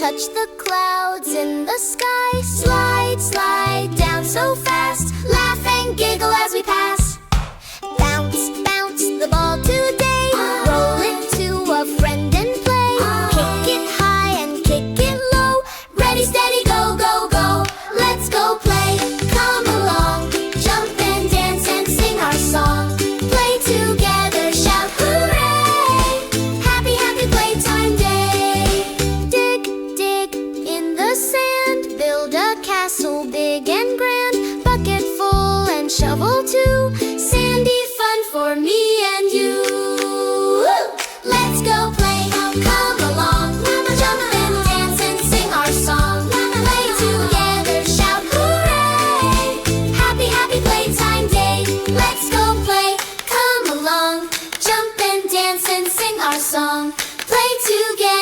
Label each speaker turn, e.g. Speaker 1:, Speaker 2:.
Speaker 1: touch the clouds in the sky. Slide, slide down so fast. Laugh and giggle as we pass. Bounce, bounce the ball today. Roll it to a friend and play. Kick it high and kick it low. Ready, steady, go, go, go. Let's go play. Come along, jump and dance and sing our song. Play together, shout hooray! Happy, happy playtime day. Dig, dig in the sand. Build a castle big and grand. Bucket full and shovel too. Sandy fun for me and you. Let's go play. Come along, jump and dance and sing our song. Play together, shout hooray! Happy, happy playtime day. Let's go play. Come along, jump and dance and sing our song. Play together.